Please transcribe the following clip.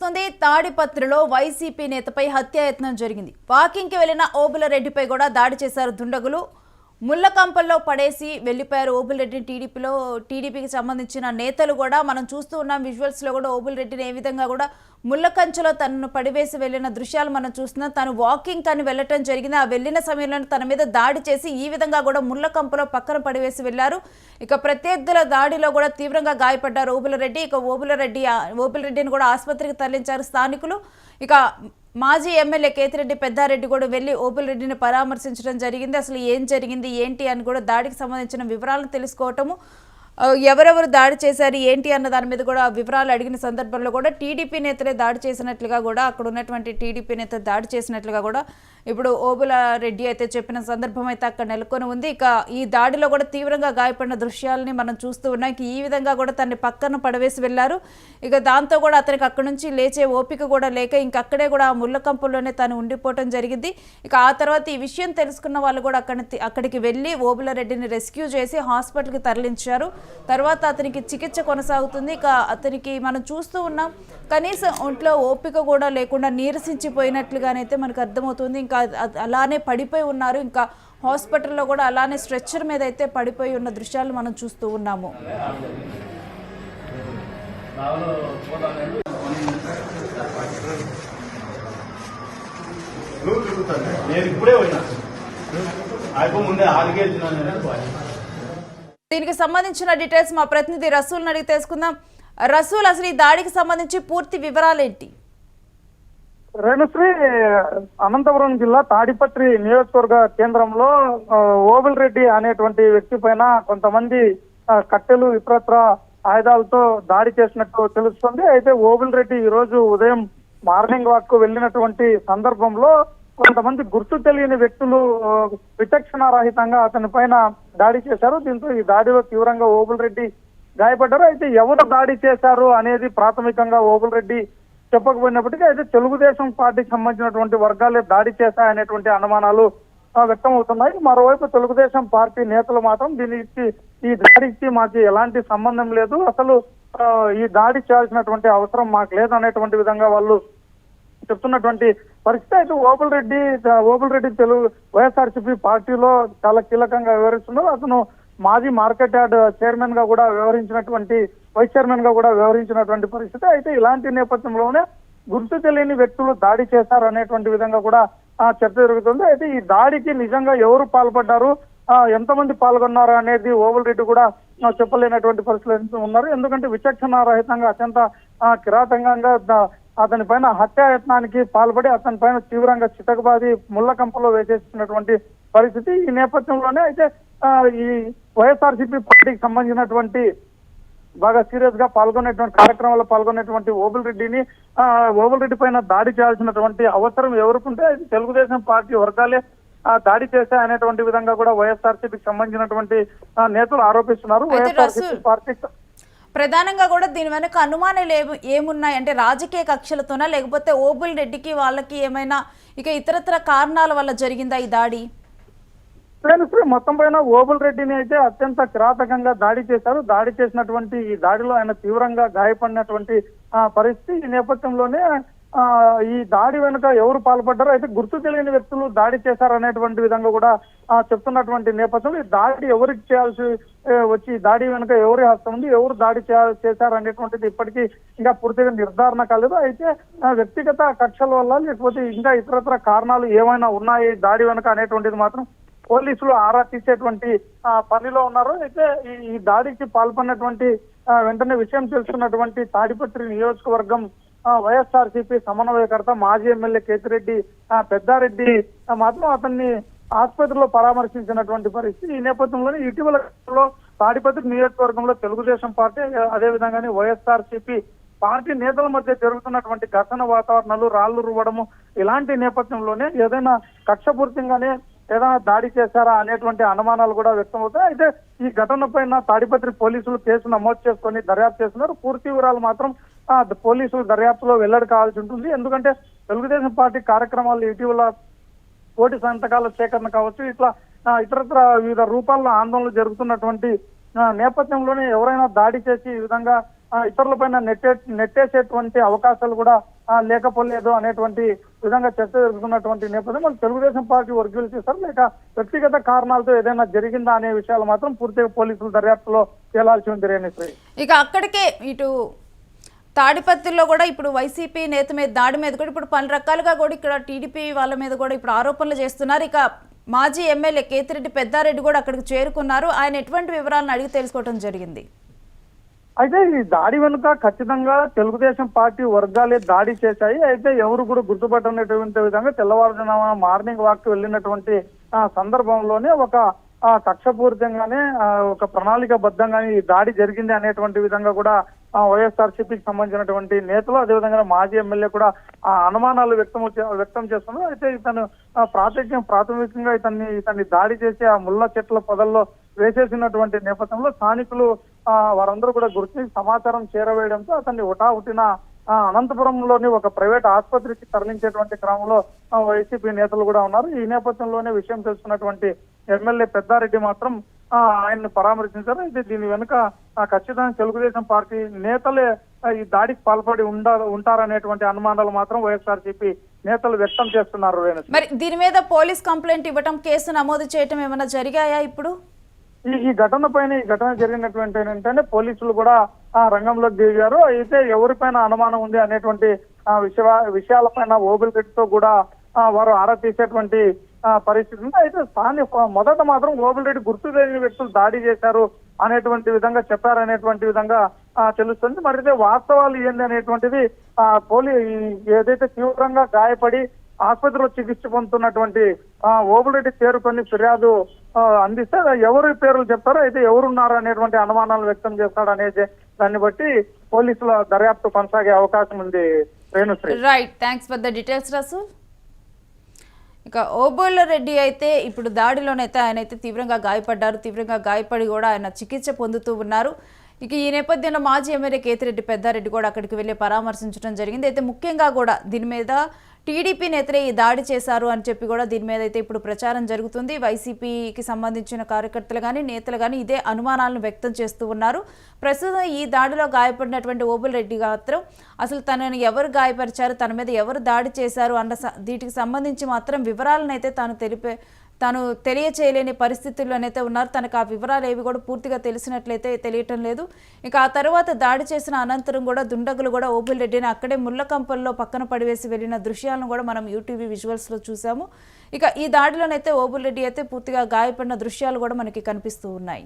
తీసుకుంది తాడిపత్రిలో వైసీపీ నేతపై హత్యాయత్నం జరిగింది. వాకింగ్ కి వెళ్లిన ఓబులరెడ్డిపై కూడా దాడి చేశారు దుండగులు. ముల్లకంపల్లో పడేసి వెళ్లిపోయారు ఓబులరెడ్డి. టీడీపీకి సంబంధించిన నేతలు కూడా మనం చూస్తూ ఉన్నాం. విజువల్స్ లో కూడా ఓబులరెడ్డిని ఏ విధంగా కూడా ముల్లకంచెలో తనను పడివేసి వెళ్లిన దృశ్యాలు మనం చూస్తున్నాం. తను వాకింగ్ అని వెళ్ళటం జరిగింది. ఆ వెళ్లిన సమయంలో తన మీద దాడి చేసి ఈ విధంగా కూడా ముల్లకంపలో పక్కన పడివేసి వెళ్లారు. ఇక ప్రత్యర్థుల దాడిలో కూడా తీవ్రంగా గాయపడ్డారు ఓబులరెడ్డి. ఇక ఓబులరెడ్డిని కూడా ఆసుపత్రికి తరలించారు స్థానికులు. ఇక మాజీ ఎమ్మెల్యే కేతిరెడ్డి పెద్దారెడ్డి కూడా వెళ్లి ఓబులరెడ్డిని పరామర్శించడం జరిగింది. అసలు ఏం జరిగింది ఏంటి అని కూడా దాడికి సంబంధించిన వివరాలను తెలుసుకోవటము, ఎవరెవరు దాడి చేశారు ఏంటి అన్న దాని మీద కూడా వివరాలు అడిగిన సందర్భంలో కూడా టీడీపీ నేతలే దాడి చేసినట్లుగా కూడా అక్కడ ఉన్నటువంటి టీడీపీ నేత దాడి చేసినట్లుగా కూడా ఇప్పుడు ఓబులరెడ్డి అయితే చెప్పిన సందర్భం అయితే అక్కడ నెలకొని ఉంది. ఇక ఈ దాడిలో కూడా తీవ్రంగా గాయపడిన దృశ్యాలని మనం చూస్తూ ఉన్నాం. ఈ విధంగా కూడా తనని పక్కన పడవేసి వెళ్లారు. ఇక దాంతో కూడా అతనికి అక్కడి నుంచి లేచే ఓపిక కూడా లేక ఇంకక్కడే కూడా ఆ ముళ్ళకంపుల్లోనే తను ఉండిపోవటం జరిగింది. ఇక ఆ తర్వాత ఈ విషయం తెలుసుకున్న వాళ్ళు కూడా అక్కడికి వెళ్ళి ఓబులరెడ్డిని రెస్క్యూ చేసి హాస్పిటల్కి తరలించారు. తర్వాత అతనికి చికిత్స కొనసాగుతుంది. ఇక అతనికి మనం చూస్తూ ఉన్నాం కనీసం ఒంట్లో ఓపిక కూడా లేకుండా నీరసించిపోయినట్లుగానైతే మనకు అర్థమవుతుంది. ఇంకా అలానే పడిపోయి ఉన్నారు. ఇంకా హాస్పిటల్లో కూడా అలానే స్ట్రెచ్చర్ మీద అయితే పడిపోయి ఉన్న దృశ్యాలు మనం చూస్తూ ఉన్నాము. దీనికి సంబంధించిన డీటెయిల్స్ మా ప్రతినిధి రసూల్ అడిగి తెలుసుకుందాం. రసూల్, అసలు ఈ దాడికి సంబంధించి పూర్తి వివరాలు ఏంటి? రేణుశ్రీ, అనంతపురం జిల్లా తాడిపత్రి నియోజకవర్గ కేంద్రంలో ఓబులరెడ్డి అనేటువంటి వ్యక్తి పైన కొంతమంది కట్టెలు ఇతరత్ర ఆయుధాలతో దాడి చేసినట్టు తెలుస్తుంది. అయితే ఓబులరెడ్డి ఈ రోజు ఉదయం మార్నింగ్ వాక్ కు వెళ్ళినటువంటి సందర్భంలో కొంతమంది గుర్తు తెలియని వ్యక్తులు విచక్షణారహితంగా అతని పైన దాడి చేశారు. దీంతో ఈ దాడిలో తీవ్రంగా ఓబులరెడ్డి గాయపడ్డారు. అయితే ఎవరు దాడి చేశారు అనేది ప్రాథమికంగా ఓబులరెడ్డి చెప్పకపోయినప్పటికీ అయితే తెలుగుదేశం పార్టీకి సంబంధించినటువంటి వర్గాలే దాడి చేశాయనేటువంటి అనుమానాలు వ్యక్తం అవుతున్నాయి. మరోవైపు తెలుగుదేశం పార్టీ నేతలు మాత్రం ఈ దాడికి మాకు ఎలాంటి సంబంధం లేదు, అసలు ఈ దాడి చేయాల్సినటువంటి అవసరం మాకు లేదనేటువంటి విధంగా వాళ్ళు చెప్తున్నటువంటి పరిస్థితి. అయితే ఓబులరెడ్డి వైఎస్ఆర్సీపీ పార్టీలో చాలా కీలకంగా వ్యవహరిస్తున్నారు. అతను మాజీ మార్కెట్ యార్డ్ చైర్మన్ గా కూడా వైస్ చైర్మన్ గా కూడా వ్యవహరించినటువంటి పరిస్థితి. అయితే ఇలాంటి నేపథ్యంలోనే గుర్తు తెలియని వ్యక్తులు దాడి చేశారు అనేటువంటి విధంగా కూడా చర్చ జరుగుతుంది. అయితే ఈ దాడికి నిజంగా ఎవరు పాల్పడ్డారు, ఎంతమంది పాల్గొన్నారు అనేది ఓబులరెడ్డి కూడా చెప్పలేనటువంటి పరిస్థితులు ఉన్నారు. ఎందుకంటే విచక్షణారహితంగా అత్యంత కిరాతకంగా అతని పైన హత్యాయత్నానికి పాల్పడి అతని పైన తీవ్రంగా చితకబాది ముళ్ళకంపలో వేసేసినటువంటి పరిస్థితి. ఈ నేపథ్యంలోనే అయితే ఈ వైఎస్ఆర్సీపీ పార్టీకి సంబంధించినటువంటి బాగా సీరియస్ గా కార్యక్రమాల్లో పాల్గొనేటువంటి ఓబులరెడ్డి పైన దాడి చేయాల్సినటువంటి అవసరం ఎవరుకుంటే తెలుగుదేశం పార్టీ వర్గాలే దాడి చేశాయనేటువంటి విధంగా కూడా వైఎస్ఆర్సీపీకి సంబంధించినటువంటి నేతలు ఆరోపిస్తున్నారు. వైఎస్ఆర్సీపీ పార్టీ ప్రధానంగా కూడా దీని వెనక అనుమానాలు ఏమున్నాయి అంటే రాజకీయ కక్షలతోనా, లేకపోతే ఓబులరెడ్డికి వాళ్ళకి ఏమైనా ఇక ఇతరత్ర కారణాల వల్ల జరిగిందా ఈ దాడి? మొత్తం పైన ఓబులరెడ్డిని అయితే అత్యంత కిరాతకంగా దాడి చేశారు. దాడి చేసినటువంటి ఈ దాడిలో ఆయన తీవ్రంగా గాయపడినటువంటి పరిస్థితి. ఈ నేపథ్యంలోనే ఈ దాడి వెనుక ఎవరు పాల్పడ్డారో అయితే గుర్తు తెలియని వ్యక్తులు దాడి చేశారనేటువంటి విధంగా కూడా చెప్తున్నటువంటి నేపథ్యంలో ఈ దాడి ఎవరికి చేయాల్సి వచ్చి దాడి వెనుక ఎవరి హస్తం ఉంది, ఎవరు దాడి చేశారనేటువంటిది ఇప్పటికీ ఇంకా పూర్తిగా నిర్ధారణ కాలేదు. అయితే వ్యక్తిగత కక్షల వల్ల లేకపోతే ఇంకా ఇతరత్ర కారణాలు ఏమైనా ఉన్నాయి దాడి వెనుక అనేటువంటిది మాత్రం పోలీసులు ఆరా తీసేటువంటి పనిలో ఉన్నారు. అయితే ఈ దాడికి పాల్పడినటువంటి వెంటనే విషయం తెలుసుకున్నటువంటి తాడిపత్రి నియోజకవర్గం వైఎస్ఆర్సీపీ సమన్వయకర్త మాజీ ఎమ్మెల్యే కేతిరెడ్డి పెద్దారెడ్డి మాత్రం అతన్ని ఆసుపత్రిలో పరామర్శించినటువంటి పరిస్థితి. ఈ నేపథ్యంలోనే ఇటీవల తాడిపత్రి నియోజకవర్గంలో తెలుగుదేశం పార్టీ అదేవిధంగానే వైఎస్ఆర్సీపీ పార్టీ నేతల మధ్య జరుగుతున్నటువంటి ఘర్షణ వాతావరణాలు, రాళ్లు రువ్వడము ఇలాంటి నేపథ్యంలోనే ఏదైనా కక్షపూర్తిగానే ఏదైనా దాడి చేశారా అనేటువంటి అనుమానాలు కూడా వ్యక్తమవుతాయి. అయితే ఈ ఘటన పైన తాడిపత్రి పోలీసులు కేసు నమోదు చేసుకొని దర్యాప్తు చేస్తున్నారు. పూర్తి వివరాలు మాత్రం పోలీసులు దర్యాప్తులో వెల్లడి కావాల్సి ఉంటుంది. ఎందుకంటే తెలుగుదేశం పార్టీ కార్యక్రమాలు ఇటీవల కోటి సంతకాల సేకరణ కావచ్చు, ఇట్లా ఇతరత్ర వివిధ రూపాల్లో ఆందోళనలు జరుగుతున్నటువంటి నేపథ్యంలోనే ఎవరైనా దాడి చేసి ఈ విధంగా ఇతరులపైన నెట్టేసేటువంటి అవకాశాలు కూడా లేకపోలేదు అనేటువంటి విధంగా చర్చ జరుగుతున్నటువంటి నేపథ్యం మరి తెలుగుదేశం పార్టీ వర్గీయులు చేశారు లేక వ్యక్తిగత కారణాలతో ఏదైనా జరిగిందా అనే విషయాలు మాత్రం పూర్తిగా పోలీసులు దర్యాప్తులో తేలాల్సి ఉంది రేణుశ్రీ. ఇక అక్కడికే ఇటు తాడిపత్రిలో కూడా ఇప్పుడు వైసీపీ నేత మీద దాడి మీద కూడా ఇప్పుడు పలు రకాలుగా కూడా ఇక్కడ టీడీపీ వాళ్ళ మీద కూడా ఇప్పుడు ఆరోపణలు చేస్తున్నారు. ఇక మాజీ ఎమ్మెల్యే కేతిరెడ్డి పెద్దారెడ్డి కూడా అక్కడికి చేరుకున్నారు. ఆయన ఎటువంటి వివరాలను అడిగి తెలుసుకోవడం జరిగింది. అయితే ఈ దాడి వెనుక ఖచ్చితంగా తెలుగుదేశం పార్టీ వర్గాలే దాడి చేశాయి. అయితే ఎవరు కూడా గుర్తుపట్టనటువంటి విధంగా తెల్లవారుజామున మార్నింగ్ వాక్ వెళ్ళినటువంటి సందర్భంలోనే ఒక కక్షపూరితంగానే ఒక ప్రణాళికబద్ధంగానే ఈ దాడి జరిగింది అనేటువంటి విధంగా కూడా వైఎస్ఆర్సీపీకి సంబంధించినటువంటి నేతలు అదేవిధంగా మాజీ ఎమ్మెల్యే కూడా అనుమానాలు వ్యక్తం చేస్తున్నారు. అయితే ఇతను ప్రాథమికంగా ఇతన్ని దాడి చేసి ఆ ముళ్ళ చెట్ల పొదల్లో వేసేసినటువంటి నేపథ్యంలో స్థానికులు వారందరూ కూడా గుర్తించి సమాచారం చేరవేయడంతో అతన్ని హుటాహుటిన అనంతపురంలోని ఒక ప్రైవేట్ ఆసుపత్రికి తరలించేటువంటి క్రమంలో వైసీపీ నేతలు కూడా ఉన్నారు. ఈ నేపథ్యంలోనే విషయం తెలుసుకున్నటువంటి ఎమ్మెల్యే పెద్దారెడ్డి మాత్రం ఆయన్ని పరామర్శించారు. అయితే దీని వెనుక ఖచ్చితంగా తెలుగుదేశం పార్టీ నేతలే ఈ దాడికి పాల్పడి ఉంటారనేటువంటి అనుమానాలు మాత్రం వైఎస్ఆర్సీపీ నేతలు వ్యక్తం చేస్తున్నారు. మరి దీని మీద పోలీస్ కంప్లైంట్ ఇవ్వటం, కేసు నమోదు చేయటం ఏమైనా జరిగాయా? ఇప్పుడు ఈ ఘటన జరిగినటువంటి ఏంటంటే పోలీసులు కూడా రంగంలోకి దిగారు. అయితే ఎవరిపైన అనుమానం ఉంది అనేటువంటి విషయాలపైన ఓబుల్రెడ్డితో కూడా వారు ఆరా తీసేటువంటి పరిస్థితి ఉంది. అయితే మొదట మాత్రం ఓబుల్రెడ్డి గుర్తు తెలియని వ్యక్తులు దాడి చేశారు అనేటువంటి విధంగా చెప్పారనేటువంటి విధంగా తెలుస్తుంది. మరి వాస్తవాలు ఏంది అనేటువంటిది ఏదైతే తీవ్రంగా గాయపడి ఆసుపత్రిలో చికిత్స పొందుతున్నటువంటి ఓబుల్రెడ్డి చేరుకొని ఫిర్యాదు అందిస్తే ఎవరి పేర్లు చెప్తారో అయితే ఎవరున్నారు అనేటువంటి అనుమానాలు వ్యక్తం చేస్తాడు అనేది దాన్ని బట్టి పోలీసుల దర్యాప్తు కొనసాగే అవకాశం ఉంది. Renusri. Right, thanks for the details Rasool. ఇక ఓబుల్రెడ్డి అయితే ఇప్పుడు దాడిలోనైతే ఆయన అయితే తీవ్రంగా గాయపడ్డారు. తీవ్రంగా గాయపడి కూడా ఆయన చికిత్స పొందుతూ ఉన్నారు. ఇక ఈ నేపథ్యంలో మాజీ ఎమ్మెల్యే కేతిరెడ్డి పెద్దారెడ్డి కూడా అక్కడికి వెళ్ళి పరామర్శించడం జరిగింది. అయితే ముఖ్యంగా కూడా దీని మీద టీడీపీ నేతలే ఈ దాడి చేశారు అని చెప్పి కూడా దీని మీద అయితే ఇప్పుడు ప్రచారం జరుగుతుంది. వైసీపీకి సంబంధించిన కార్యకర్తలు కానీ నేతలు కానీ ఇదే అనుమానాలను వ్యక్తం చేస్తూ ఉన్నారు. ప్రస్తుతం ఈ దాడిలో గాయపడినటువంటి ఓబుల్రెడ్డి మాత్రం అసలు తనని ఎవరు గాయపరిచారు, తన మీద ఎవరు దాడి చేశారు అన్న వీటికి సంబంధించి మాత్రం వివరాలను అయితే తాను తెలియచేయలేని పరిస్థితుల్లోనైతే ఉన్నారు. తనకు ఆ వివరాలు ఏవి కూడా పూర్తిగా తెలిసినట్లయితే తెలియటం లేదు. ఇక ఆ తర్వాత దాడి చేసిన అనంతరం కూడా దుండగులు కూడా ఓబుల్రెడ్డిని అక్కడే ముళ్ళకంపల్లో పక్కన పడివేసి వెళ్ళిన దృశ్యాలను కూడా మనం యూటీవీ విజువల్స్లో చూసాము. ఇక ఈ దాడిలోనైతే ఓబుల్రెడ్డి అయితే పూర్తిగా గాయపడిన దృశ్యాలు కూడా మనకి కనిపిస్తూ ఉన్నాయి.